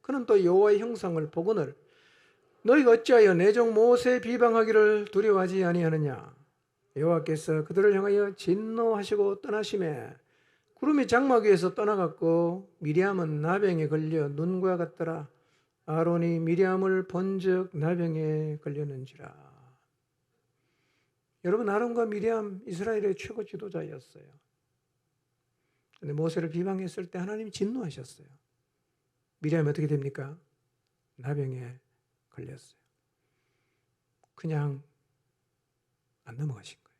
그는 또 여호와의 형상을 보거늘 너희가 어찌하여 내 종 모세 비방하기를 두려워하지 아니하느냐. 여호와께서 그들을 향하여 진노하시고 떠나심에 구름이 장막 위에서 떠나갔고 미리암은 나병에 걸려 눈과 같더라. 아론이 미리암을 본즉 나병에 걸렸는지라. 여러분, 아론과 미리암 이스라엘의 최고 지도자였어요. 그런데 모세를 비방했을 때 하나님이 진노하셨어요. 미리암이 어떻게 됩니까? 나병에 걸렸어요. 그냥 안 넘어가신 거예요.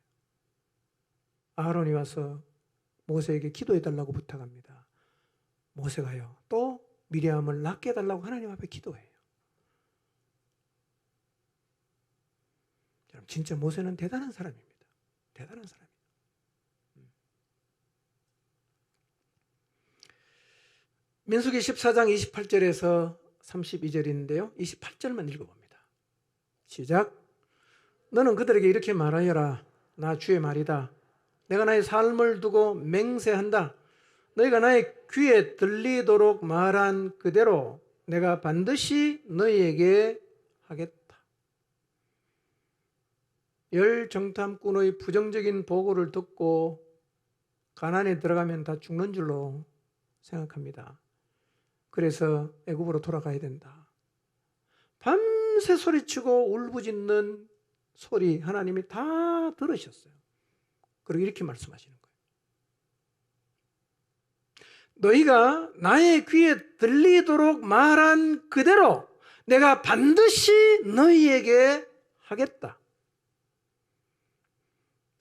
아론이 와서 모세에게 기도해달라고 부탁합니다. 모세가요, 또 미리암을 낫게 해달라고 하나님 앞에 기도해요. 진짜 모세는 대단한 사람입니다. 대단한 사람이에요. 민수기 14장 28절에서 32절인데요. 28절만 읽어봅니다. 시작. 너는 그들에게 이렇게 말하여라. 나 주의 말이다. 내가 나의 삶을 두고 맹세한다. 너희가 나의 귀에 들리도록 말한 그대로 내가 반드시 너희에게 하겠다. 열정탐꾼의 부정적인 보고를 듣고 가나안에 들어가면 다 죽는 줄로 생각합니다. 그래서 애굽으로 돌아가야 된다. 밤새 소리치고 울부짖는 소리 하나님이 다 들으셨어요. 그리고 이렇게 말씀하시는 거예요. 너희가 나의 귀에 들리도록 말한 그대로 내가 반드시 너희에게 하겠다.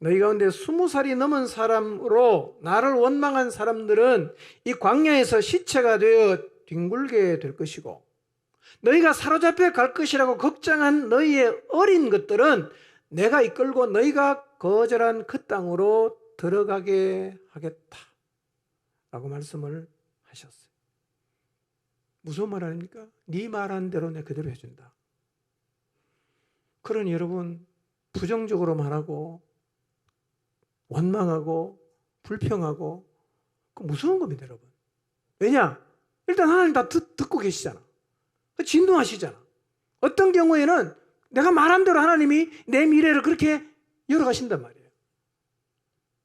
너희 가운데 20살이 넘은 사람으로 나를 원망한 사람들은 이 광야에서 시체가 되어 뒹굴게 될 것이고, 너희가 사로잡혀 갈 것이라고 걱정한 너희의 어린 것들은 내가 이끌고 너희가 거절한 그 땅으로 들어가게 하겠다 라고 말씀을 하셨어요. 무슨 말 아닙니까? 네 말한 대로 내가 그대로 해준다. 그러니 여러분, 부정적으로 말하고 원망하고 불평하고 그 무서운 겁니다, 여러분. 왜냐? 일단 하나님 다 듣고 계시잖아. 진동하시잖아. 어떤 경우에는 내가 말한 대로 하나님이 내 미래를 그렇게 열어가신단 말이에요.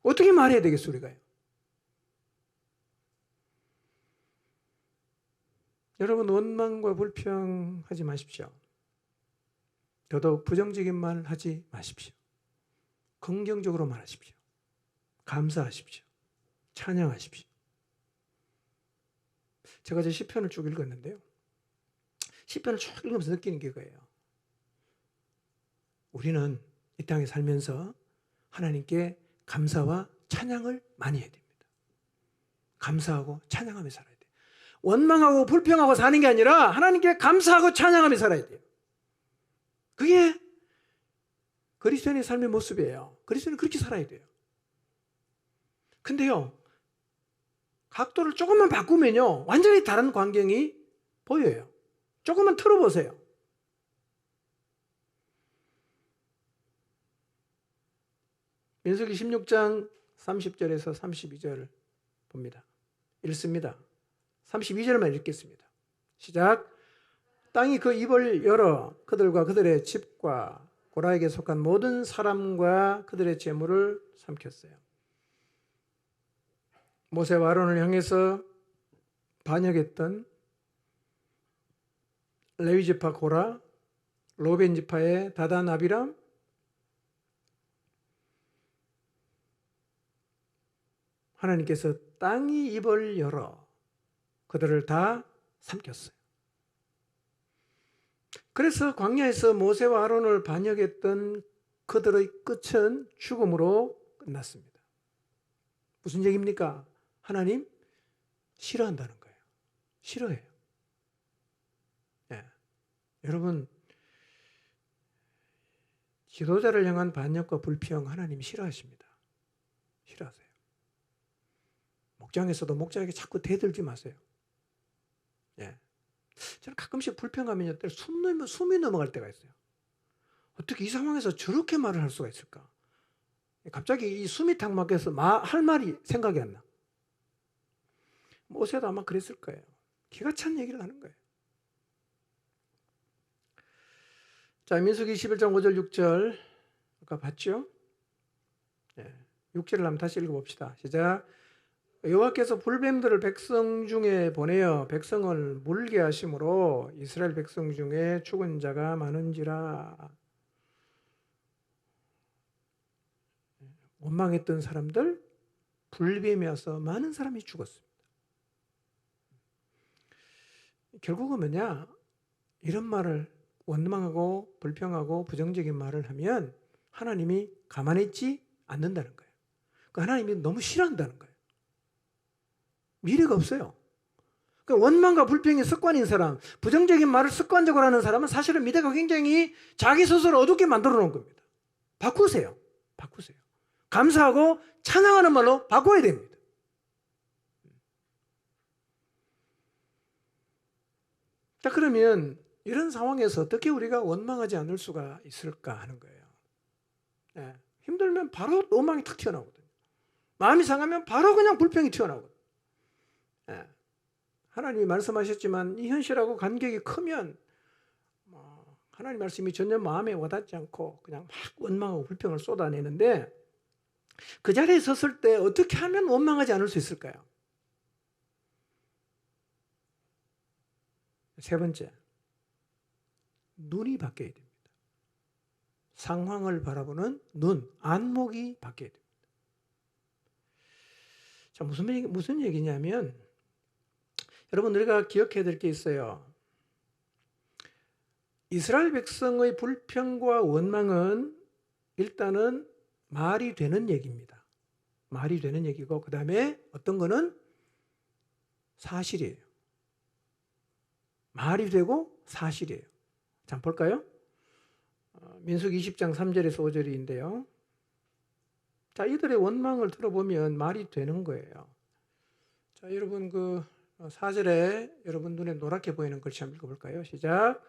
어떻게 말해야 되겠어, 우리가요? 여러분, 원망과 불평하지 마십시오. 더더욱 부정적인 말 하지 마십시오. 긍정적으로 말하십시오. 감사하십시오. 찬양하십시오. 제가 제 시편을 쭉 읽었는데요. 시편을 쭉 읽으면서 느끼는 게 그거예요. 우리는 이 땅에 살면서 하나님께 감사와 찬양을 많이 해야 됩니다. 감사하고 찬양하며 살아야 돼요. 원망하고 불평하고 사는 게 아니라 하나님께 감사하고 찬양하며 살아야 돼요. 그게 그리스도인의 삶의 모습이에요. 그리스도인은 그렇게 살아야 돼요. 근데요, 각도를 조금만 바꾸면요, 완전히 다른 광경이 보여요. 조금만 틀어보세요. 민수기 16장 30절에서 32절 봅니다. 읽습니다. 32절만 읽겠습니다. 시작. 땅이 그 입을 열어 그들과 그들의 집과 고라에게 속한 모든 사람과 그들의 재물을 삼켰어요. 모세와 아론을 향해서 반역했던 레위 지파 고라, 로벤 지파의 다단 아비람, 하나님께서 땅이 입을 열어 그들을 다 삼켰어요. 그래서 광야에서 모세와 아론을 반역했던 그들의 끝은 죽음으로 끝났습니다. 무슨 얘기입니까? 하나님 싫어한다는 거예요. 싫어해요. 예. 여러분, 지도자를 향한 반역과 불평 하나님이 싫어하십니다. 싫어하세요. 목장에서도 목자에게 자꾸 대들지 마세요. 예. 저는 가끔씩 불평하면 숨이 넘어갈 때가 있어요. 어떻게 이 상황에서 저렇게 말을 할 수가 있을까? 갑자기 이 숨이 탁 막혀서 할 말이 생각이 안 나. 모세도 아마 그랬을 거예요. 기가 찬 얘기를 하는 거예요. 자, 민수기 21장 5절 6절 아까 봤죠? 예. 6절을 한번 다시 읽어봅시다. 시작. 여호와께서 불뱀들을 백성 중에 보내어 백성을 물게 하심으로 이스라엘 백성 중에 죽은 자가 많은지라. 원망했던 사람들, 불뱀이 와서 많은 사람이 죽었습니다. 결국은 뭐냐? 이런 말을 원망하고 불평하고 부정적인 말을 하면 하나님이 가만히 있지 않는다는 거예요. 그러니까 하나님이 너무 싫어한다는 거예요. 미래가 없어요. 그러니까 원망과 불평이 습관인 사람, 부정적인 말을 습관적으로 하는 사람은 사실은 미래가 굉장히 자기 스스로 어둡게 만들어 놓은 겁니다. 바꾸세요. 바꾸세요. 감사하고 찬양하는 말로 바꿔야 됩니다. 자, 그러면 이런 상황에서 어떻게 우리가 원망하지 않을 수가 있을까 하는 거예요. 예, 힘들면 바로 원망이 탁 튀어나오거든요. 마음이 상하면 바로 그냥 불평이 튀어나오거든요. 예, 하나님이 말씀하셨지만 이 현실하고 간격이 크면 하나님 말씀이 전혀 마음에 와닿지 않고 그냥 막 원망하고 불평을 쏟아내는데, 그 자리에 섰을 때 어떻게 하면 원망하지 않을 수 있을까요? 세 번째, 눈이 바뀌어야 됩니다. 상황을 바라보는 눈, 안목이 바뀌어야 됩니다. 자, 무슨 얘기냐면, 여러분 우리가 기억해야 될 게 있어요. 이스라엘 백성의 불평과 원망은 일단은 말이 되는 얘기입니다. 말이 되는 얘기고, 그 다음에 어떤 거는 사실이에요. 말이 되고 사실이에요. 자, 볼까요? 민수기 20장 3절에서 5절인데요. 자, 이들의 원망을 들어보면 말이 되는 거예요. 자, 여러분 그 4절에 여러분 눈에 노랗게 보이는 글씨 한번 읽어볼까요? 시작.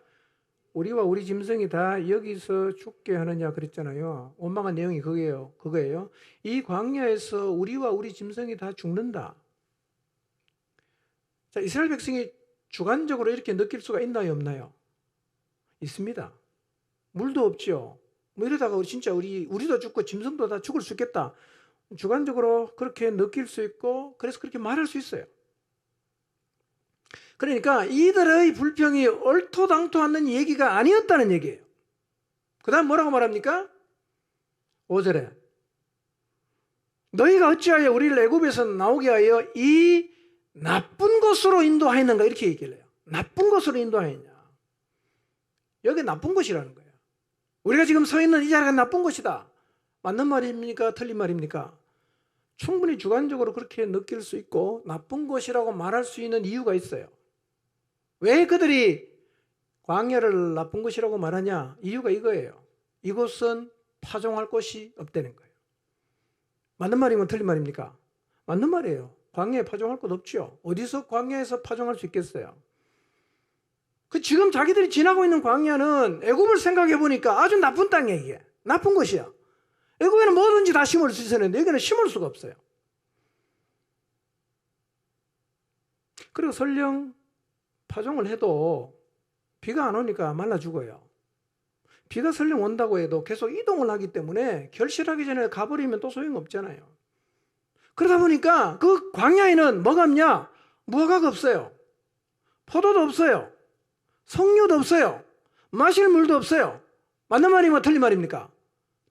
우리와 우리 짐승이 다 여기서 죽게 하느냐 그랬잖아요. 원망한 내용이 그거예요. 이 광야에서 우리와 우리 짐승이 다 죽는다. 자, 이스라엘 백성이 주관적으로 이렇게 느낄 수가 있나요, 없나요? 있습니다. 물도 없죠. 뭐 이러다가 진짜 우리도 죽고 짐승도 다 죽을 수 있겠다. 주관적으로 그렇게 느낄 수 있고, 그래서 그렇게 말할 수 있어요. 그러니까 이들의 불평이 얼토당토하는 얘기가 아니었다는 얘기예요. 그 다음 뭐라고 말합니까? 5절에 너희가 어찌하여 우리를 애굽에서 나오게 하여 이 나쁜 곳으로 인도하였는가, 이렇게 얘기를 해요. 나쁜 곳으로 인도하였냐. 여기 나쁜 곳이라는 거예요. 우리가 지금 서 있는 이 자리가 나쁜 곳이다. 맞는 말입니까? 틀린 말입니까? 충분히 주관적으로 그렇게 느낄 수 있고 나쁜 곳이라고 말할 수 있는 이유가 있어요. 왜 그들이 광야를 나쁜 곳이라고 말하냐? 이유가 이거예요. 이곳은 파종할 곳이 없다는 거예요. 맞는 말이면 틀린 말입니까? 맞는 말이에요. 광야에 파종할 곳 없죠. 어디서 광야에서 파종할 수 있겠어요? 지금 자기들이 지나고 있는 광야는 애굽을 생각해 보니까 아주 나쁜 땅이에요. 이게 나쁜 곳이야. 애굽에는 뭐든지 다 심을 수 있었는데 여기는 심을 수가 없어요. 그리고 설령 파종을 해도 비가 안 오니까 말라 죽어요. 비가 설령 온다고 해도 계속 이동을 하기 때문에 결실하기 전에 가버리면 또 소용없잖아요. 그러다 보니까 그 광야에는 뭐가 없냐? 무화과가 없어요. 포도도 없어요. 석류도 없어요. 마실 물도 없어요. 맞는 말이면 틀린 말입니까?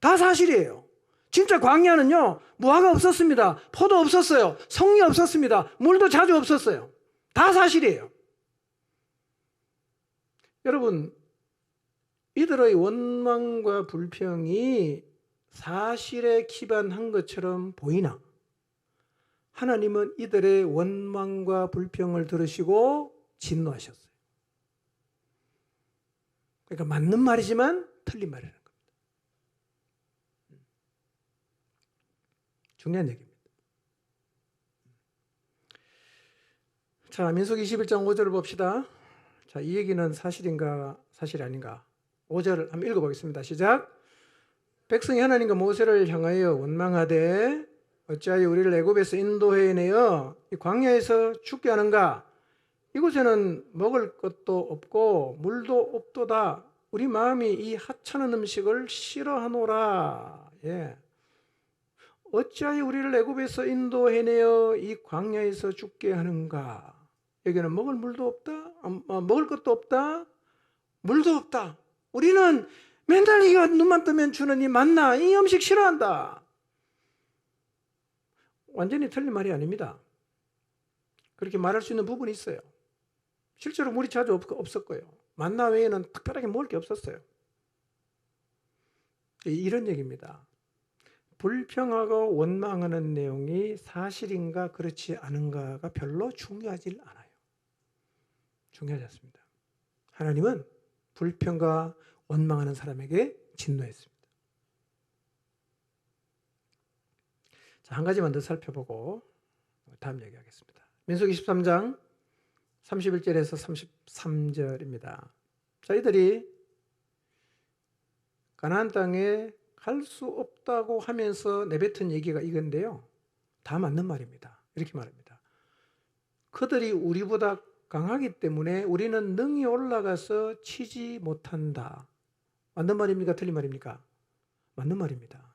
다 사실이에요. 진짜 광야는요, 무화과 없었습니다. 포도 없었어요. 석류 없었습니다. 물도 자주 없었어요. 다 사실이에요. 여러분, 이들의 원망과 불평이 사실에 기반한 것처럼 보이나? 하나님은 이들의 원망과 불평을 들으시고 진노하셨어요. 그러니까 맞는 말이지만 틀린 말이라는 겁니다. 중요한 얘기입니다. 자, 민수기 21장 5절을 봅시다. 자, 이 얘기는 사실인가 사실이 아닌가? 5절을 한번 읽어보겠습니다. 시작. 백성이 하나님과 모세를 향하여 원망하되 어찌하여 우리를 애굽에서 인도해내어 이 광야에서 죽게 하는가? 이곳에는 먹을 것도 없고 물도 없도다. 우리 마음이 이 하찮은 음식을 싫어하노라. 예. 어찌하여 우리를 애굽에서 인도해내어 이 광야에서 죽게 하는가? 여기는 먹을 물도 없다. 먹을 것도 없다. 물도 없다. 우리는 맨날 이거 눈만 뜨면 주는 이 만나, 이 음식 싫어한다. 완전히 틀린 말이 아닙니다. 그렇게 말할 수 있는 부분이 있어요. 실제로 물이 자주 없었고요. 만나 외에는 특별하게 먹을 게 없었어요. 이런 얘기입니다. 불평하고 원망하는 내용이 사실인가 그렇지 않은가가 별로 중요하지 않아요. 중요하지 않습니다. 하나님은 불평과 원망하는 사람에게 진노했습니다. 한 가지만 더 살펴보고 다음 얘기하겠습니다. 민수기 13장 31절에서 33절입니다. 저희들이 가나안 땅에 갈 수 없다고 하면서 내뱉은 얘기가 이건데요. 다 맞는 말입니다. 이렇게 말합니다. 그들이 우리보다 강하기 때문에 우리는 능히 올라가서 치지 못한다. 맞는 말입니까? 틀린 말입니까? 맞는 말입니다.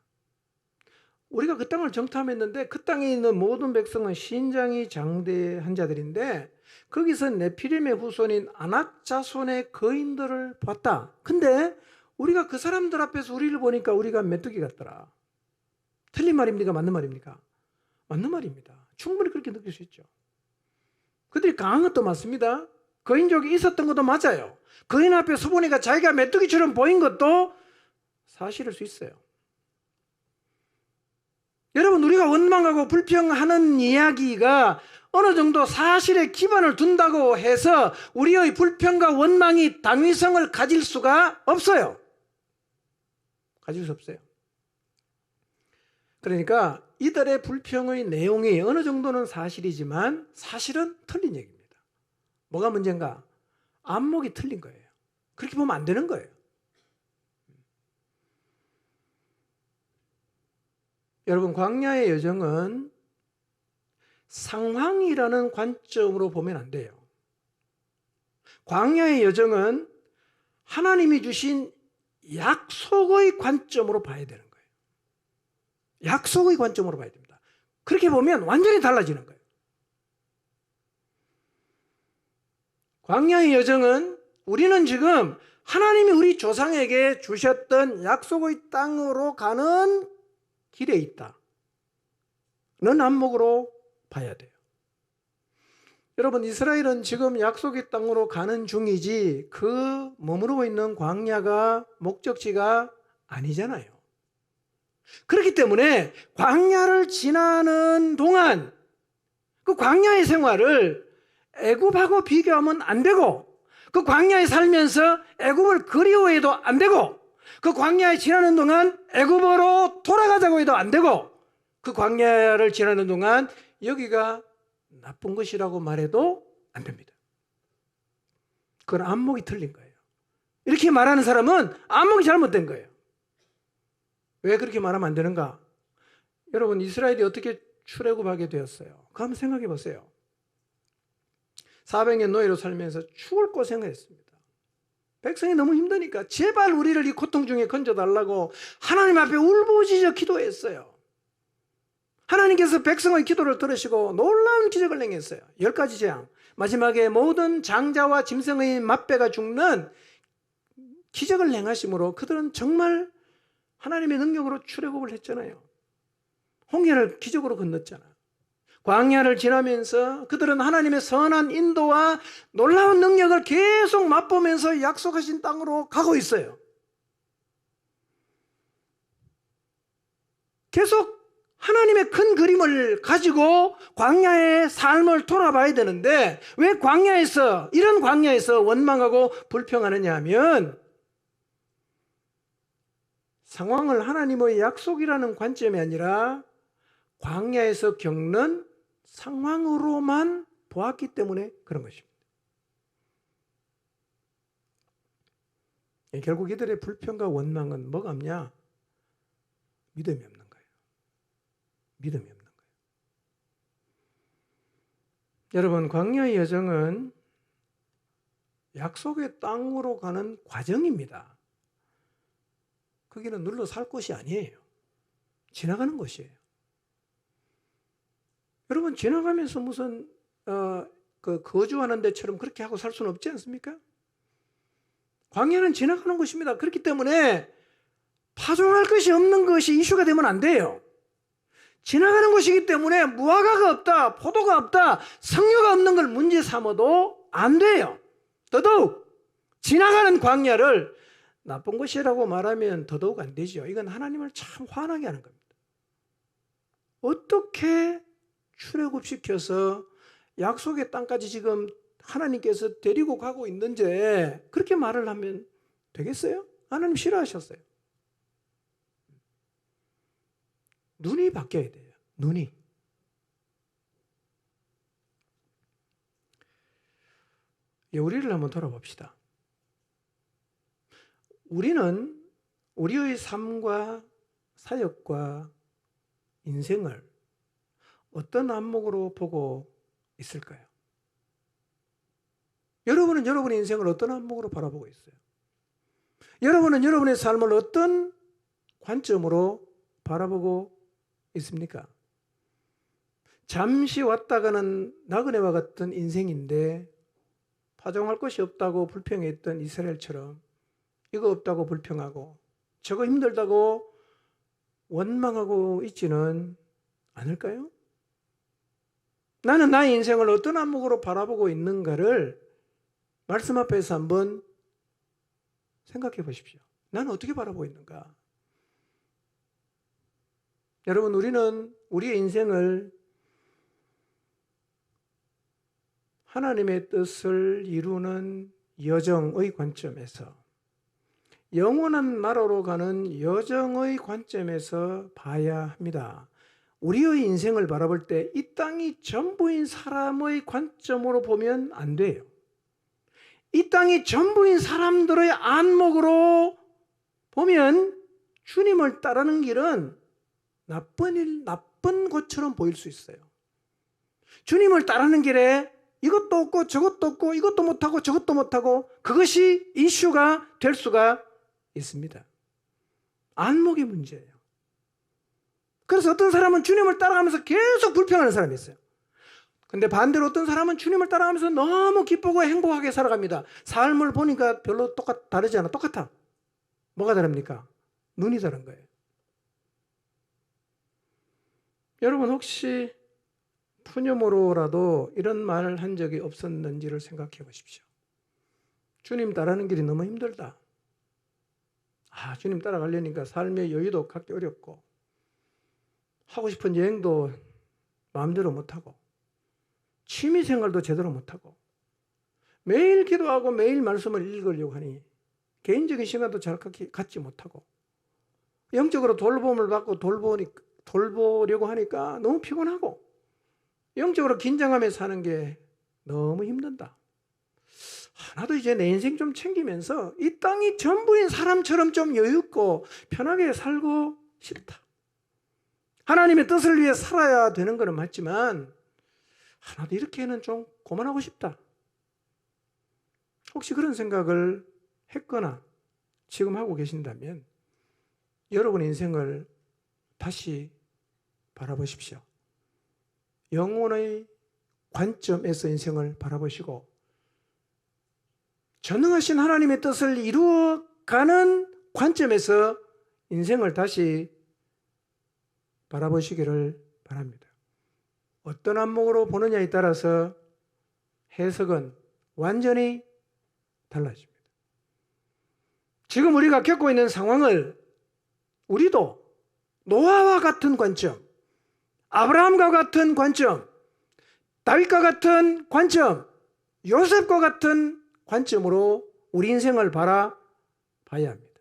우리가 그 땅을 정탐했는데 그 땅에 있는 모든 백성은 신장이 장대한 자들인데 거기서 네피림의 후손인 아낙 자손의 거인들을 봤다. 근데 우리가 그 사람들 앞에서 우리를 보니까 우리가 메뚜기 같더라. 틀린 말입니까? 맞는 말입니까? 맞는 말입니다. 충분히 그렇게 느낄 수 있죠. 그들이 강한 것도 맞습니다. 거인족이 있었던 것도 맞아요. 거인 앞에 서 보니까 자기가 메뚜기처럼 보인 것도 사실일 수 있어요. 여러분, 우리가 원망하고 불평하는 이야기가 어느 정도 사실에 기반을 둔다고 해서 우리의 불평과 원망이 당위성을 가질 수가 없어요. 가질 수 없어요. 그러니까 이들의 불평의 내용이 어느 정도는 사실이지만 사실은 틀린 얘기입니다. 뭐가 문제인가? 안목이 틀린 거예요. 그렇게 보면 안 되는 거예요. 여러분, 광야의 여정은 상황이라는 관점으로 보면 안 돼요. 광야의 여정은 하나님이 주신 약속의 관점으로 봐야 되는 거예요. 약속의 관점으로 봐야 됩니다. 그렇게 보면 완전히 달라지는 거예요. 광야의 여정은 우리는 지금 하나님이 우리 조상에게 주셨던 약속의 땅으로 가는 길에 있다. 는 안목으로 봐야 돼요. 여러분, 이스라엘은 지금 약속의 땅으로 가는 중이지 그 머무르고 있는 광야가 목적지가 아니잖아요. 그렇기 때문에 광야를 지나는 동안 그 광야의 생활을 애굽하고 비교하면 안 되고, 그 광야에 살면서 애굽을 그리워해도 안 되고, 그 광야에 지나는 동안 애굽으로 돌아가자고 해도 안 되고, 그 광야를 지나는 동안 여기가 나쁜 것이라고 말해도 안 됩니다. 그건 안목이 틀린 거예요. 이렇게 말하는 사람은 안목이 잘못된 거예요. 왜 그렇게 말하면 안 되는가? 여러분, 이스라엘이 어떻게 출애굽하게 되었어요? 그거 한번 생각해 보세요. 400년 노예로 살면서 죽을 고생을 했습니다. 백성이 너무 힘드니까 제발 우리를 이 고통 중에 건져달라고 하나님 앞에 울부짖어 기도했어요. 하나님께서 백성의 기도를 들으시고 놀라운 기적을 행했어요. 10가지 재앙. 마지막에 모든 장자와 짐승의 맛배가 죽는 기적을 행하심으로 그들은 정말 하나님의 능력으로 출애굽을 했잖아요. 홍해를 기적으로 건넜잖아. 광야를 지나면서 그들은 하나님의 선한 인도와 놀라운 능력을 계속 맛보면서 약속하신 땅으로 가고 있어요. 계속 하나님의 큰 그림을 가지고 광야의 삶을 돌아봐야 되는데 왜 이런 광야에서 원망하고 불평하느냐 하면 상황을 하나님의 약속이라는 관점이 아니라 광야에서 겪는 상황으로만 보았기 때문에 그런 것입니다. 결국 이들의 불평과 원망은 뭐가 없냐? 믿음이 없는 거예요. 믿음이 없는 거예요. 여러분, 광야의 여정은 약속의 땅으로 가는 과정입니다. 거기는 눌러 살 곳이 아니에요. 지나가는 곳이에요. 여러분, 지나가면서 무슨 거주하는 데처럼 그렇게 하고 살 수는 없지 않습니까? 광야는 지나가는 곳입니다. 그렇기 때문에 파종할 것이 없는 것이 이슈가 되면 안 돼요. 지나가는 곳이기 때문에 무화과가 없다, 포도가 없다, 석류가 없는 걸 문제 삼아도 안 돼요. 더더욱 지나가는 광야를 나쁜 것이라고 말하면 더더욱 안 되죠. 이건 하나님을 참 화나게 하는 겁니다. 어떻게 출애굽시켜서 약속의 땅까지 지금 하나님께서 데리고 가고 있는지 그렇게 말을 하면 되겠어요? 하나님 싫어하셨어요. 눈이 바뀌어야 돼요. 눈이. 우리를 한번 돌아봅시다. 우리는 우리의 삶과 사역과 인생을 어떤 안목으로 보고 있을까요? 여러분은 여러분의 인생을 어떤 안목으로 바라보고 있어요? 여러분은 여러분의 삶을 어떤 관점으로 바라보고 있습니까? 잠시 왔다가는 나그네와 같은 인생인데 파종할 것이 없다고 불평했던 이스라엘처럼 이거 없다고 불평하고 저거 힘들다고 원망하고 있지는 않을까요? 나는 나의 인생을 어떤 안목으로 바라보고 있는가를 말씀 앞에서 한번 생각해 보십시오. 나는 어떻게 바라보고 있는가? 여러분, 우리는 우리의 인생을 하나님의 뜻을 이루는 여정의 관점에서, 영원한 나라로 가는 여정의 관점에서 봐야 합니다. 우리의 인생을 바라볼 때 이 땅이 전부인 사람의 관점으로 보면 안 돼요. 이 땅이 전부인 사람들의 안목으로 보면 주님을 따르는 길은 나쁜 것처럼 보일 수 있어요. 주님을 따르는 길에 이것도 없고 저것도 없고 이것도 못하고 저것도 못하고 그것이 이슈가 될 수가 있습니다. 안목의 문제예요. 그래서 어떤 사람은 주님을 따라가면서 계속 불평하는 사람이 있어요. 근데 반대로 어떤 사람은 주님을 따라가면서 너무 기쁘고 행복하게 살아갑니다. 삶을 보니까 별로 다르지 않아. 똑같아. 뭐가 다릅니까? 눈이 다른 거예요. 여러분, 혹시 푸념으로라도 이런 말을 한 적이 없었는지를 생각해 보십시오. 주님 따라가는 길이 너무 힘들다. 주님 따라가려니까 삶의 여유도 갖기 어렵고 하고 싶은 여행도 마음대로 못하고 취미생활도 제대로 못하고 매일 기도하고 매일 말씀을 읽으려고 하니 개인적인 시간도 잘 갖지 못하고 영적으로 돌봄을 받고 돌보려고 하니까 너무 피곤하고 영적으로 긴장하며 사는 게 너무 힘든다. 나도 이제 내 인생 좀 챙기면서 이 땅이 전부인 사람처럼 좀 여유있고 편하게 살고 싶다. 하나님의 뜻을 위해 살아야 되는 것은 맞지만 나도 이렇게는 좀 고만하고 싶다. 혹시 그런 생각을 했거나 지금 하고 계신다면 여러분의 인생을 다시 바라보십시오. 영혼의 관점에서 인생을 바라보시고 전능하신 하나님의 뜻을 이루어가는 관점에서 인생을 다시 바라보시기를 바랍니다. 어떤 안목으로 보느냐에 따라서 해석은 완전히 달라집니다. 지금 우리가 겪고 있는 상황을 우리도 노아와 같은 관점, 아브라함과 같은 관점, 다윗과 같은 관점, 요셉과 같은 관점으로 우리 인생을 바라봐야 합니다.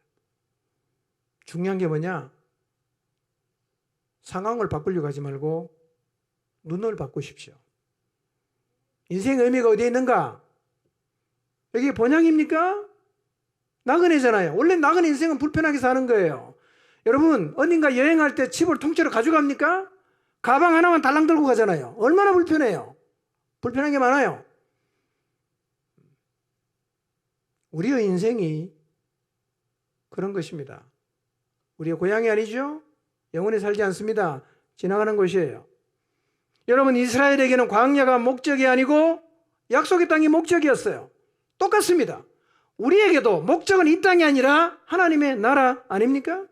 중요한 게 뭐냐? 상황을 바꾸려고 하지 말고 눈을 바꾸십시오. 인생의 의미가 어디에 있는가? 여기 본향입니까? 나그네잖아요. 원래 나그네 인생은 불편하게 사는 거예요. 여러분, 어딘가 여행할 때 집을 통째로 가져갑니까? 가방 하나만 달랑 들고 가잖아요. 얼마나 불편해요. 불편한 게 많아요. 우리의 인생이 그런 것입니다. 우리의 고향이 아니죠? 영원히 살지 않습니다. 지나가는 곳이에요. 여러분, 이스라엘에게는 광야가 목적이 아니고 약속의 땅이 목적이었어요. 똑같습니다. 우리에게도 목적은 이 땅이 아니라 하나님의 나라 아닙니까?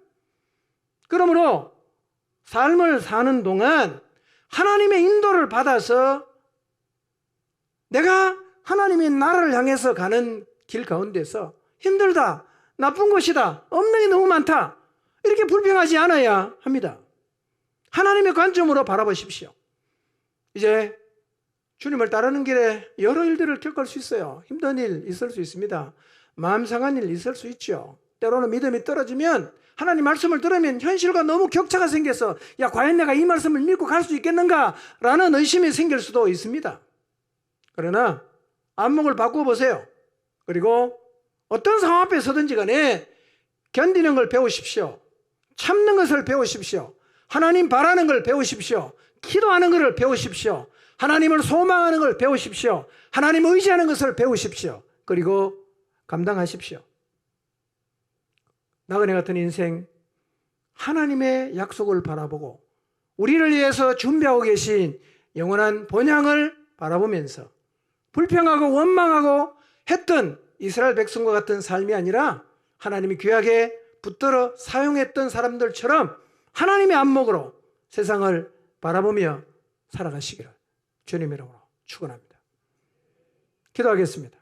그러므로 삶을 사는 동안 하나님의 인도를 받아서 내가 하나님의 나라를 향해서 가는 길 가운데서 힘들다, 나쁜 것이다, 없는 게 너무 많다, 이렇게 불평하지 않아야 합니다. 하나님의 관점으로 바라보십시오. 이제 주님을 따르는 길에 여러 일들을 겪을 수 있어요. 힘든 일 있을 수 있습니다. 마음 상한 일 있을 수 있죠. 때로는 믿음이 떨어지면 하나님 말씀을 들으면 현실과 너무 격차가 생겨서 야 과연 내가 이 말씀을 믿고 갈 수 있겠는가 라는 의심이 생길 수도 있습니다. 그러나 안목을 바꿔보세요. 그리고 어떤 상황 앞에 서든지 간에 견디는 걸 배우십시오. 참는 것을 배우십시오. 하나님 바라는 걸 배우십시오. 기도하는 것을 배우십시오. 하나님을 소망하는 걸 배우십시오. 하나님 의지하는 것을 배우십시오. 그리고 감당하십시오. 나그네 같은 인생, 하나님의 약속을 바라보고 우리를 위해서 준비하고 계신 영원한 본향을 바라보면서 불평하고 원망하고 했던 이스라엘 백성과 같은 삶이 아니라 하나님이 귀하게 붙들어 사용했던 사람들처럼 하나님의 안목으로 세상을 바라보며 살아가시기를 주님의 이름으로 축원합니다. 기도하겠습니다.